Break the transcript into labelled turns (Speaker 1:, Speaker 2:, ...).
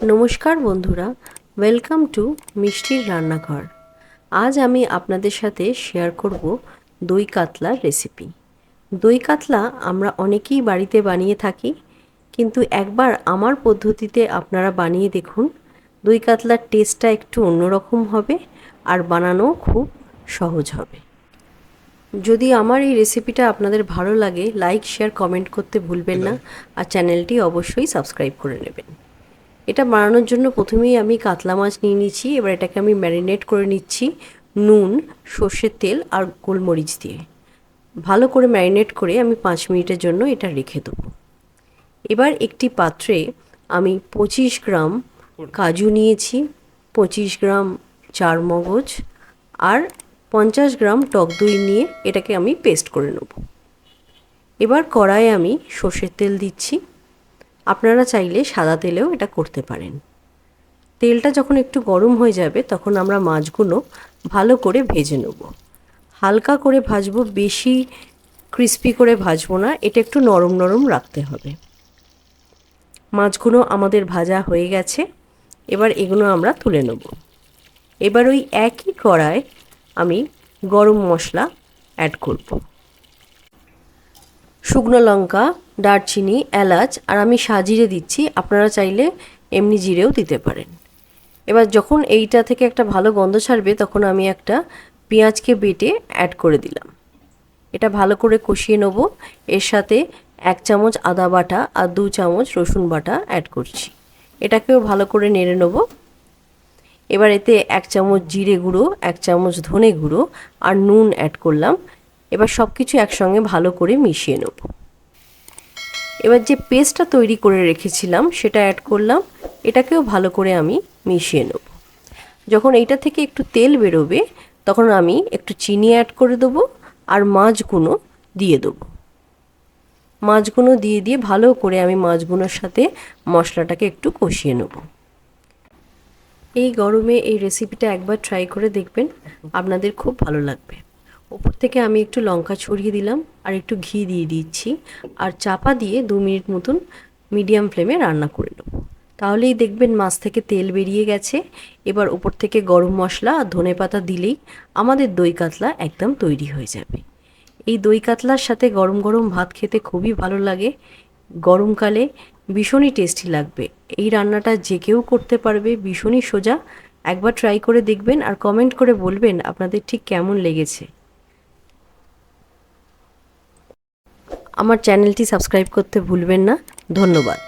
Speaker 1: নমস্কার বন্ধুরা, welcome to মিষ্টির রান্নাঘর। আজ আমি আপনাদের সাথে শেয়ার করব দই কাতলার রেসিপি। দই কাতলা আমরা অনেকেই বাড়িতে বানিয়ে থাকি, কিন্তু একবার আমার পদ্ধতিতে আপনারা বানিয়ে দেখুন। দই কাতলার টেস্টটা একটু অন্যরকম হবে আর বানানো খুব সহজ হবে। যদি আমার এই রেসিপিটা আপনাদের ভালো লাগে, লাইক, শেয়ার, কমেন্ট করতে ভুলবেন না, আর চ্যানেলটি অবশ্যই সাবস্ক্রাইব করে নেবেন। এটা বানানোর জন্য প্রথমেই আমি কাতলা মাছ নিয়ে নিচ্ছি। এবার এটাকে আমি ম্যারিনেট করে নিচ্ছি নুন, সর্ষের তেল আর গোলমরিচ দিয়ে। ভালো করে ম্যারিনেট করে আমি 5 মিনিটের জন্য এটা রেখে দেবো। এবার একটি পাত্রে আমি 25 গ্রাম কাজু নিয়েছি, 25 গ্রাম চারমগজ আর 50 গ্রাম টক দই নিয়ে এটাকে আমি পেস্ট করে নেব। এবার কড়াইয়ে আমি সর্ষের তেল দিচ্ছি। আপনারা চাইলে সাদা তেলেও এটা করতে পারেন। তেলটা যখন একটু গরম হয়ে যাবে তখন আমরা মাছগুলো ভালো করে ভেজে নেব। হালকা করে ভাজবো, বেশি ক্রিস্পি করে ভাজবো না, এটা একটু নরম নরম রাখতে হবে। মাছগুলো আমাদের ভাজা হয়ে গেছে, এবার এগুলো আমরা তুলে নেব। এবার ওই একই কড়ায় আমি গরম মশলা অ্যাড করব। শুকনো লঙ্কা, দারচিনি, এলাচ আর আমি সাজিরে দিচ্ছি, আপনারা চাইলে এমনি জিরেও দিতে পারেন। এবার যখন এইটা থেকে একটা ভালো গন্ধ ছাড়বে তখন আমি একটা পেঁয়াজকে বেটে অ্যাড করে দিলাম। এটা ভালো করে কষিয়ে নেব। এর সাথে 1 চামচ আদা বাটা আর 2 চামচ রসুন বাটা অ্যাড করছি। এটাকেও ভালো করে নেড়ে নেব। এবার এতে 1 চামচ জিরে গুঁড়ো, 1 চামচ ধনে গুঁড়ো আর নুন অ্যাড করলাম। এবার সব কিছু একসঙ্গে ভালো করে মিশিয়ে নেব। এবার যে পেস্টটা তৈরি করে রেখেছিলাম সেটা অ্যাড করলাম। এটাকেও ভালো করে আমি মিশিয়ে নেব। যখন এইটা থেকে একটু তেল বেরোবে তখন আমি একটু চিনি অ্যাড করে দেবো আর মাছগুলো দিয়ে দেবো। মাছগুলো দিয়ে ভালো করে আমি মাছগুলোর সাথে মশলাটাকে একটু কষিয়ে নেব। এই গরমে এই রেসিপিটা একবার ট্রাই করে দেখবেন, আপনাদের খুব ভালো লাগবে। ওপর থেকে আমি একটু লঙ্কা ছড়িয়ে দিলাম আর একটু ঘি দিয়ে দিচ্ছি আর চাপা দিয়ে 2 মিনিট মতন মিডিয়াম ফ্লেমে রান্না করে নেব। তাহলেই দেখবেন মাছ থেকে তেল বেরিয়ে গেছে। এবার ওপর থেকে গরম মশলা আর ধনেপাতা দিলেই আমাদের দই কাতলা একদম তৈরি হয়ে যাবে। এই দই কাতলার সাথে গরম গরম ভাত খেতে খুবই ভালো লাগে। গরমকালে ভীষণই টেস্টি লাগবে। এই রান্নাটা যে কেউ করতে পারবে, ভীষণই সোজা। একবার ট্রাই করে দেখবেন আর কমেন্ট করে বলবেন আপনাদের ঠিক কেমন লেগেছে। আমার চ্যানেলটি সাবস্ক্রাইব করতে ভুলবেন না। ধন্যবাদ।